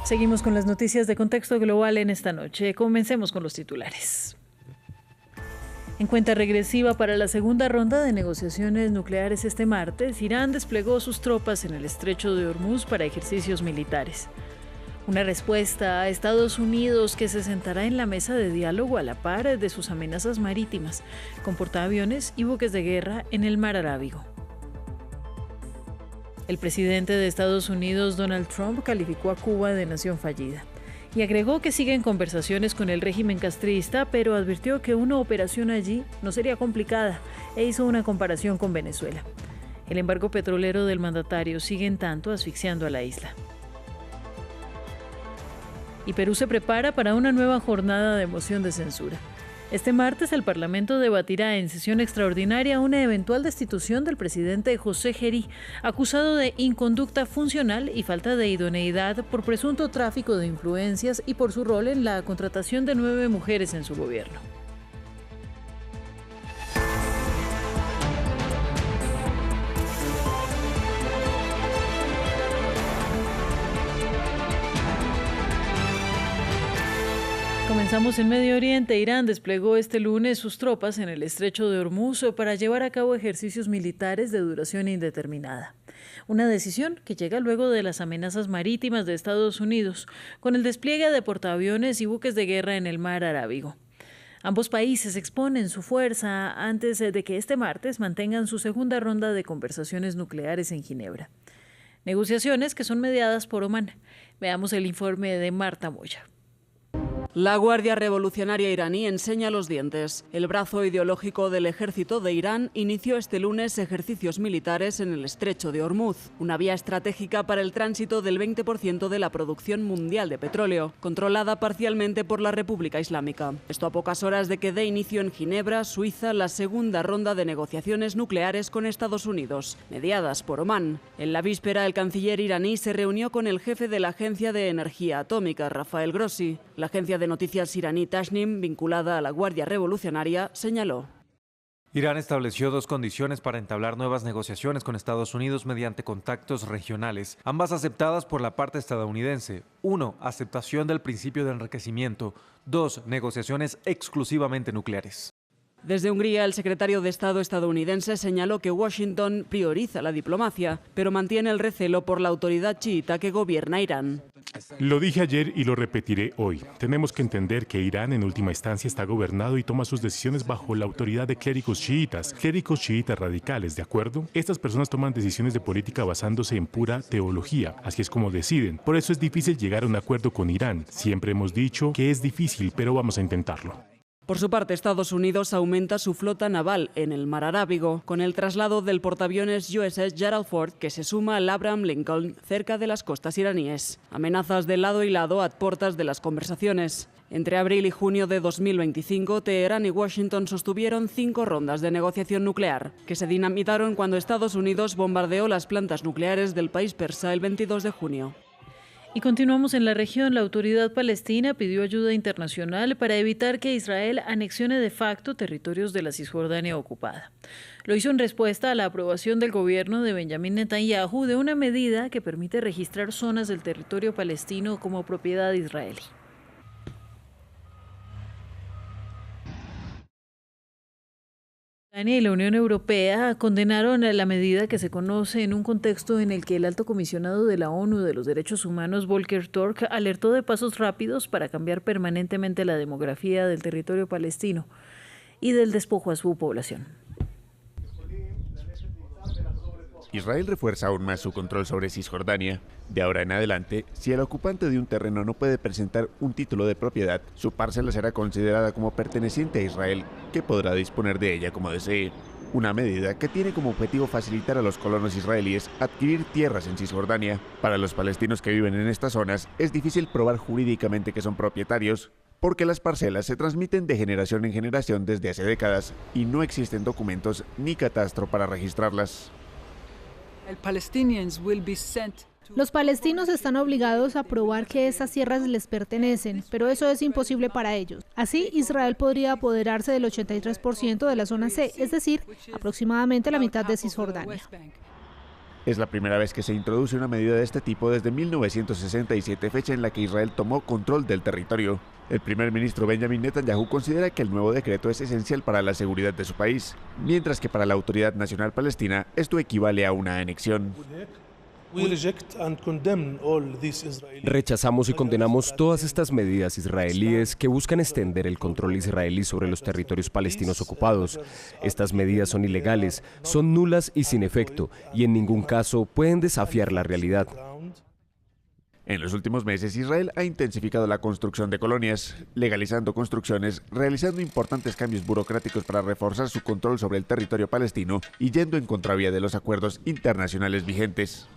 Seguimos con las noticias de contexto global en esta noche. Comencemos con los titulares. En cuenta regresiva para la segunda ronda de negociaciones nucleares este martes, Irán desplegó sus tropas en el estrecho de Hormuz para ejercicios militares. Una respuesta a Estados Unidos, que se sentará en la mesa de diálogo a la par de sus amenazas marítimas, con portaaviones y buques de guerra en el mar Arábigo. El presidente de Estados Unidos, Donald Trump, calificó a Cuba de nación fallida y agregó que siguen conversaciones con el régimen castrista, pero advirtió que una operación allí no sería complicada e hizo una comparación con Venezuela. El embargo petrolero del mandatario sigue en tanto asfixiando a la isla. Y Perú se prepara para una nueva jornada de moción de censura. Este martes el Parlamento debatirá en sesión extraordinaria una eventual destitución del presidente José Gerí, acusado de inconducta funcional y falta de idoneidad por presunto tráfico de influencias y por su rol en la contratación de 9 mujeres en su gobierno. Comenzamos en Medio Oriente. Irán desplegó este lunes sus tropas en el estrecho de Hormuz para llevar a cabo ejercicios militares de duración indeterminada. Una decisión que llega luego de las amenazas marítimas de Estados Unidos, con el despliegue de portaaviones y buques de guerra en el mar Arábigo. Ambos países exponen su fuerza antes de que este martes mantengan su segunda ronda de conversaciones nucleares en Ginebra. Negociaciones que son mediadas por Omán. Veamos el informe de Marta Moya. La Guardia Revolucionaria iraní enseña los dientes. El brazo ideológico del ejército de Irán inició este lunes ejercicios militares en el estrecho de Hormuz, una vía estratégica para el tránsito del 20% de la producción mundial de petróleo, controlada parcialmente por la República Islámica. Esto a pocas horas de que dé inicio en Ginebra, Suiza, la segunda ronda de negociaciones nucleares con Estados Unidos, mediadas por Omán. En la víspera, el canciller iraní se reunió con el jefe de la Agencia de Energía Atómica, Rafael Grossi. La agencia de noticias iraní Tasnim, vinculada a la Guardia Revolucionaria, señaló: Irán estableció 2 condiciones para entablar nuevas negociaciones con Estados Unidos mediante contactos regionales, ambas aceptadas por la parte estadounidense. 1. Aceptación del principio de enriquecimiento. 2. Negociaciones exclusivamente nucleares. Desde Hungría, el secretario de Estado estadounidense señaló que Washington prioriza la diplomacia, pero mantiene el recelo por la autoridad chiita que gobierna Irán. Lo dije ayer y lo repetiré hoy. Tenemos que entender que Irán en última instancia está gobernado y toma sus decisiones bajo la autoridad de clérigos chiitas radicales, ¿de acuerdo? Estas personas toman decisiones de política basándose en pura teología, así es como deciden. Por eso es difícil llegar a un acuerdo con Irán. Siempre hemos dicho que es difícil, pero vamos a intentarlo. Por su parte, Estados Unidos aumenta su flota naval en el mar Arábigo, con el traslado del portaaviones USS Gerald Ford, que se suma al Abraham Lincoln cerca de las costas iraníes. Amenazas de lado y lado a puertas de las conversaciones. Entre abril y junio de 2025, Teherán y Washington sostuvieron 5 rondas de negociación nuclear, que se dinamitaron cuando Estados Unidos bombardeó las plantas nucleares del país persa el 22 de junio. Y continuamos en la región. La autoridad palestina pidió ayuda internacional para evitar que Israel anexione de facto territorios de la Cisjordania ocupada. Lo hizo en respuesta a la aprobación del gobierno de Benjamín Netanyahu de una medida que permite registrar zonas del territorio palestino como propiedad israelí. Y la Unión Europea condenaron la medida, que se conoce en un contexto en el que el alto comisionado de la ONU de los Derechos Humanos, Volker Turk, alertó de pasos rápidos para cambiar permanentemente la demografía del territorio palestino y del despojo a su población. Israel refuerza aún más su control sobre Cisjordania. De ahora en adelante, si el ocupante de un terreno no puede presentar un título de propiedad, su parcela será considerada como perteneciente a Israel, que podrá disponer de ella como desee. Una medida que tiene como objetivo facilitar a los colonos israelíes adquirir tierras en Cisjordania. Para los palestinos que viven en estas zonas, es difícil probar jurídicamente que son propietarios, porque las parcelas se transmiten de generación en generación desde hace décadas y no existen documentos ni catastro para registrarlas. Los palestinos están obligados a probar que esas tierras les pertenecen, pero eso es imposible para ellos. Así, Israel podría apoderarse del 83% de la zona C, es decir, aproximadamente la mitad de Cisjordania. Es la primera vez que se introduce una medida de este tipo desde 1967, fecha en la que Israel tomó control del territorio. El primer ministro Benjamin Netanyahu considera que el nuevo decreto es esencial para la seguridad de su país, mientras que para la Autoridad Nacional Palestina esto equivale a una anexión. Rechazamos y condenamos todas estas medidas israelíes que buscan extender el control israelí sobre los territorios palestinos ocupados. Estas medidas son ilegales, son nulas y sin efecto, y en ningún caso pueden desafiar la realidad. En los últimos meses, Israel ha intensificado la construcción de colonias, legalizando construcciones, realizando importantes cambios burocráticos para reforzar su control sobre el territorio palestino y yendo en contravía de los acuerdos internacionales vigentes.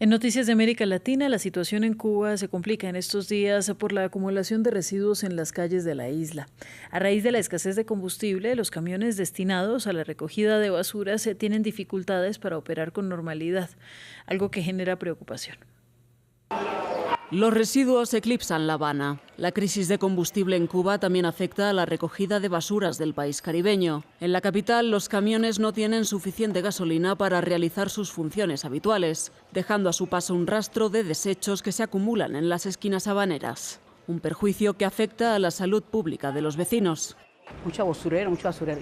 En Noticias de América Latina, la situación en Cuba se complica en estos días por la acumulación de residuos en las calles de la isla. A raíz de la escasez de combustible, los camiones destinados a la recogida de basuras tienen dificultades para operar con normalidad, algo que genera preocupación. Los residuos eclipsan La Habana. La crisis de combustible en Cuba también afecta a la recogida de basuras del país caribeño. En la capital, los camiones no tienen suficiente gasolina para realizar sus funciones habituales, dejando a su paso un rastro de desechos que se acumulan en las esquinas habaneras. Un perjuicio que afecta a la salud pública de los vecinos. Mucho basurero.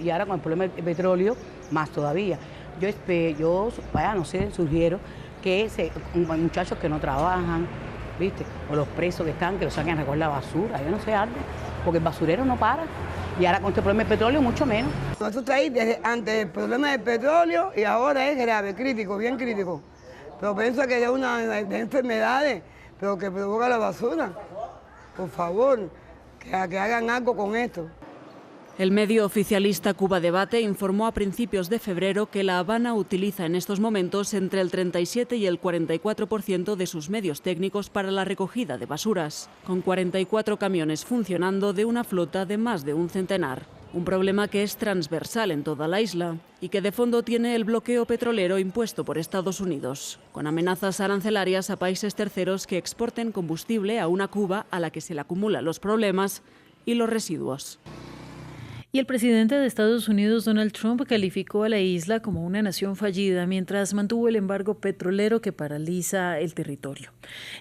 Y ahora con el problema del petróleo, más todavía. Yo sugiero que muchachos que no trabajan, ¿viste? O los presos que los saquen a recoger la basura, yo no sé algo, porque el basurero no para. Y ahora con este problema del petróleo, mucho menos. Nosotros estamos ahí desde antes del problema del petróleo y ahora es grave, crítico, bien crítico. Pero pienso que es una de enfermedades, pero que provoca la basura. Por favor, que hagan algo con esto. El medio oficialista Cuba Debate informó a principios de febrero que La Habana utiliza en estos momentos entre el 37 y el 44% de sus medios técnicos para la recogida de basuras, con 44 camiones funcionando de una flota de más de un centenar. Un problema que es transversal en toda la isla y que de fondo tiene el bloqueo petrolero impuesto por Estados Unidos, con amenazas arancelarias a países terceros que exporten combustible a una Cuba a la que se le acumulan los problemas y los residuos. Y el presidente de Estados Unidos, Donald Trump, calificó a la isla como una nación fallida mientras mantuvo el embargo petrolero que paraliza el territorio.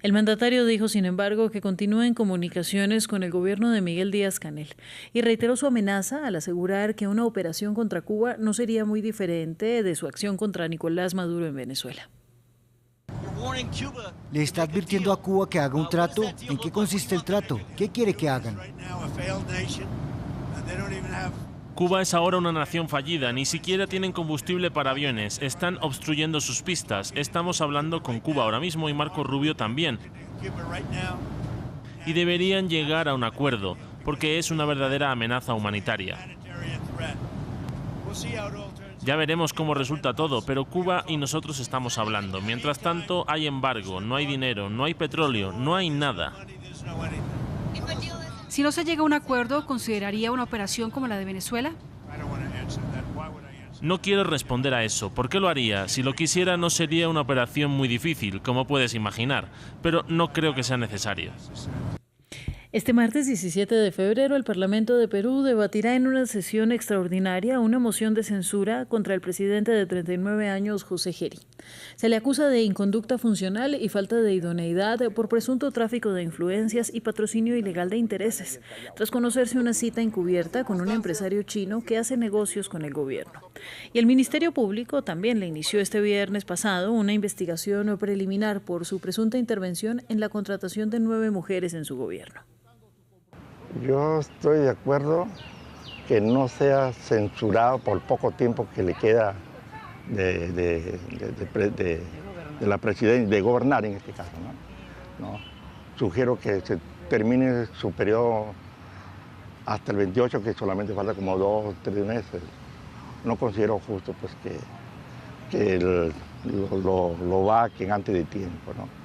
El mandatario dijo, sin embargo, que continúa en comunicaciones con el gobierno de Miguel Díaz-Canel y reiteró su amenaza al asegurar que una operación contra Cuba no sería muy diferente de su acción contra Nicolás Maduro en Venezuela. ¿Le está advirtiendo a Cuba que haga un trato? ¿En qué consiste el trato? ¿Qué quiere que hagan? Cuba es ahora una nación fallida, ni siquiera tienen combustible para aviones, están obstruyendo sus pistas. Estamos hablando con Cuba ahora mismo y Marco Rubio también. Y deberían llegar a un acuerdo, porque es una verdadera amenaza humanitaria. Ya veremos cómo resulta todo, pero Cuba y nosotros estamos hablando. Mientras tanto, hay embargo, no hay dinero, no hay petróleo, no hay nada. Si no se llega a un acuerdo, ¿consideraría una operación como la de Venezuela? No quiero responder a eso. ¿Por qué lo haría? Si lo quisiera, no sería una operación muy difícil, como puedes imaginar, pero no creo que sea necesario. Este martes 17 de febrero, el Parlamento de Perú debatirá en una sesión extraordinaria una moción de censura contra el presidente de 39 años, José Geri. Se le acusa de inconducta funcional y falta de idoneidad por presunto tráfico de influencias y patrocinio ilegal de intereses, tras conocerse una cita encubierta con un empresario chino que hace negocios con el gobierno. Y el Ministerio Público también le inició este viernes pasado una investigación preliminar por su presunta intervención en la contratación de 9 mujeres en su gobierno. Yo estoy de acuerdo que no sea censurado por poco tiempo que le queda de la presidencia, de gobernar en este caso, ¿no? Sugiero que se termine su periodo hasta el 28, que solamente falta como 2 o 3 meses. No considero justo pues que lo vaquen antes de tiempo, ¿no?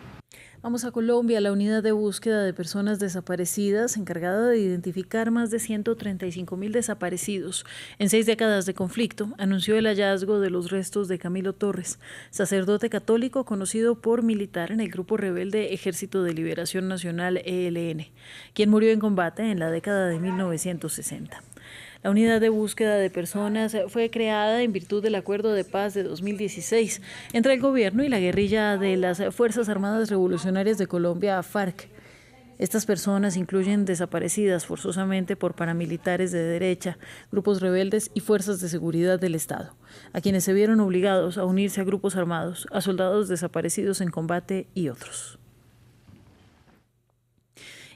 Vamos a Colombia. La unidad de búsqueda de personas desaparecidas, encargada de identificar más de 135.000 desaparecidos en 6 décadas de conflicto, anunció el hallazgo de los restos de Camilo Torres, sacerdote católico conocido por militar en el grupo rebelde Ejército de Liberación Nacional, ELN, quien murió en combate en la década de 1960. La unidad de búsqueda de personas fue creada en virtud del acuerdo de paz de 2016 entre el gobierno y la guerrilla de las Fuerzas Armadas Revolucionarias de Colombia, FARC. Estas personas incluyen desaparecidas forzosamente por paramilitares de derecha, grupos rebeldes y fuerzas de seguridad del Estado, a quienes se vieron obligados a unirse a grupos armados, a soldados desaparecidos en combate y otros.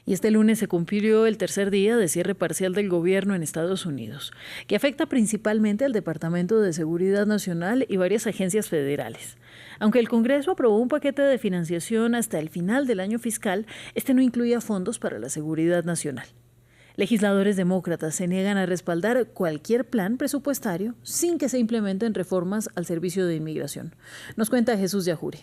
Y este lunes se cumplió el tercer día de cierre parcial del gobierno en Estados Unidos, que afecta principalmente al Departamento de Seguridad Nacional y varias agencias federales. Aunque el Congreso aprobó un paquete de financiación hasta el final del año fiscal, este no incluía fondos para la seguridad nacional. Legisladores demócratas se niegan a respaldar cualquier plan presupuestario sin que se implementen reformas al servicio de inmigración. Nos cuenta Jesús Yajure.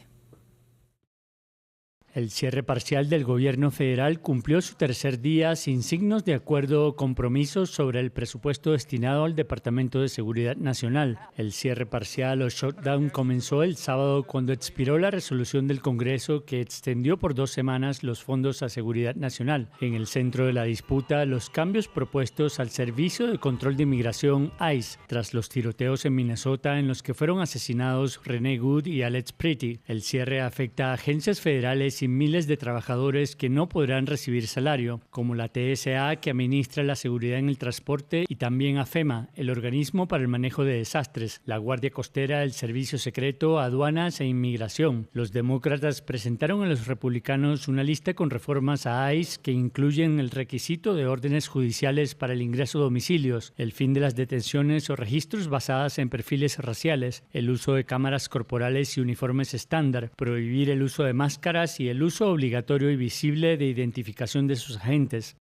El cierre parcial del gobierno federal cumplió su tercer día sin signos de acuerdo o compromisos sobre el presupuesto destinado al Departamento de Seguridad Nacional. El cierre parcial o shutdown comenzó el sábado cuando expiró la resolución del Congreso que extendió por 2 semanas los fondos a seguridad nacional. En el centro de la disputa, los cambios propuestos al Servicio de Control de Inmigración, ICE, tras los tiroteos en Minnesota en los que fueron asesinados René Good y Alex Pretty. El cierre afecta a agencias federales y miles de trabajadores que no podrán recibir salario, como la TSA, que administra la seguridad en el transporte, y también a FEMA, el organismo para el manejo de desastres, la Guardia Costera, el Servicio Secreto, aduanas e inmigración. Los demócratas presentaron a los republicanos una lista con reformas a ICE que incluyen el requisito de órdenes judiciales para el ingreso a domicilios, el fin de las detenciones o registros basadas en perfiles raciales, el uso de cámaras corporales y uniformes estándar, prohibir el uso de máscaras y el uso obligatorio y visible de identificación de sus agentes.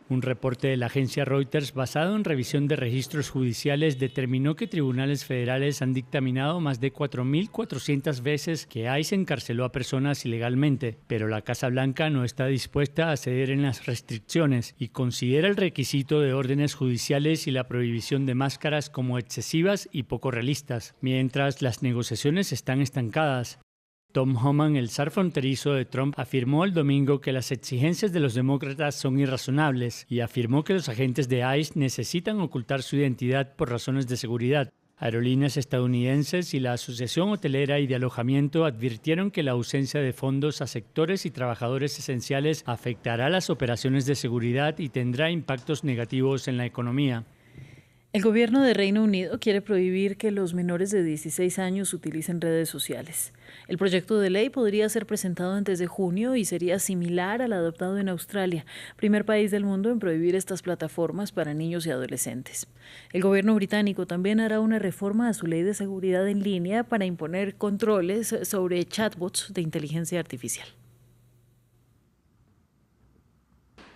Un reporte de la agencia Reuters basado en revisión de registros judiciales determinó que tribunales federales han dictaminado más de 4.400 veces que ICE encarceló a personas ilegalmente, pero la Casa Blanca no está dispuesta a ceder en las restricciones y considera el requisito de órdenes judiciales y la prohibición de máscaras como excesivas y poco realistas, mientras las negociaciones están estancadas. Tom Homan, el zar fronterizo de Trump, afirmó el domingo que las exigencias de los demócratas son irrazonables y afirmó que los agentes de ICE necesitan ocultar su identidad por razones de seguridad. Aerolíneas estadounidenses y la Asociación Hotelera y de Alojamiento advirtieron que la ausencia de fondos a sectores y trabajadores esenciales afectará las operaciones de seguridad y tendrá impactos negativos en la economía. El gobierno de Reino Unido quiere prohibir que los menores de 16 años utilicen redes sociales. El proyecto de ley podría ser presentado antes de junio y sería similar al adoptado en Australia, primer país del mundo en prohibir estas plataformas para niños y adolescentes. El gobierno británico también hará una reforma a su ley de seguridad en línea para imponer controles sobre chatbots de inteligencia artificial.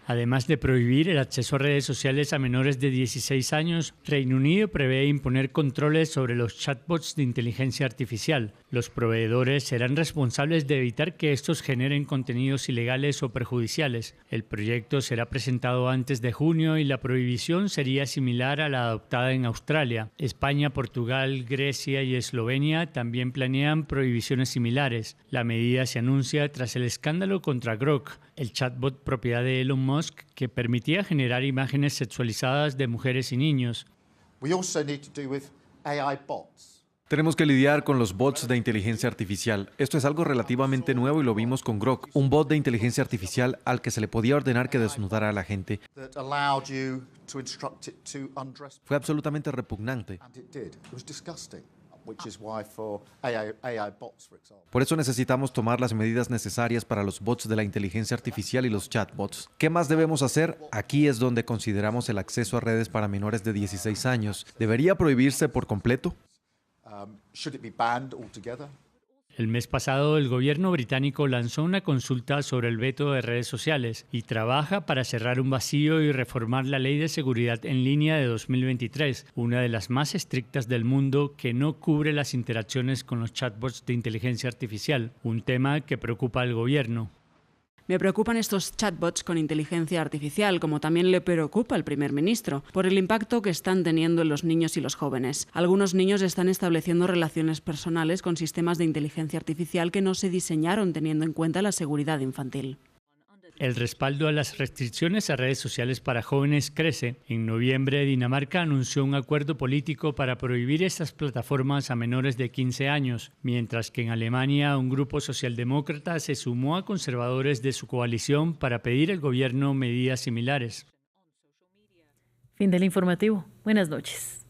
Además de prohibir el acceso a redes sociales a menores de 16 años, Reino Unido prevé imponer controles sobre los chatbots de inteligencia artificial. Los proveedores serán responsables de evitar que estos generen contenidos ilegales o perjudiciales. El proyecto será presentado antes de junio y la prohibición sería similar a la adoptada en Australia. España, Portugal, Grecia y Eslovenia también planean prohibiciones similares. La medida se anuncia tras el escándalo contra Grok, el chatbot propiedad de Elon Musk, que permitía generar imágenes sexualizadas de mujeres y niños. Tenemos que lidiar con los bots de inteligencia artificial. Esto es algo relativamente nuevo y lo vimos con Grok, un bot de inteligencia artificial al que se le podía ordenar que desnudara a la gente. Fue absolutamente repugnante. Por eso necesitamos tomar las medidas necesarias para los bots de la inteligencia artificial y los chatbots. ¿Qué más debemos hacer? Aquí es donde consideramos el acceso a redes para menores de 16 años. ¿Debería prohibirse por completo? El mes pasado, el gobierno británico lanzó una consulta sobre el veto de redes sociales y trabaja para cerrar un vacío y reformar la Ley de Seguridad en Línea de 2023, una de las más estrictas del mundo que no cubre las interacciones con los chatbots de inteligencia artificial, un tema que preocupa al gobierno. Me preocupan estos chatbots con inteligencia artificial, como también le preocupa al primer ministro, por el impacto que están teniendo en los niños y los jóvenes. Algunos niños están estableciendo relaciones personales con sistemas de inteligencia artificial que no se diseñaron teniendo en cuenta la seguridad infantil. El respaldo a las restricciones a redes sociales para jóvenes crece. En noviembre, Dinamarca anunció un acuerdo político para prohibir estas plataformas a menores de 15 años, mientras que en Alemania un grupo socialdemócrata se sumó a conservadores de su coalición para pedir al gobierno medidas similares. Fin del informativo. Buenas noches.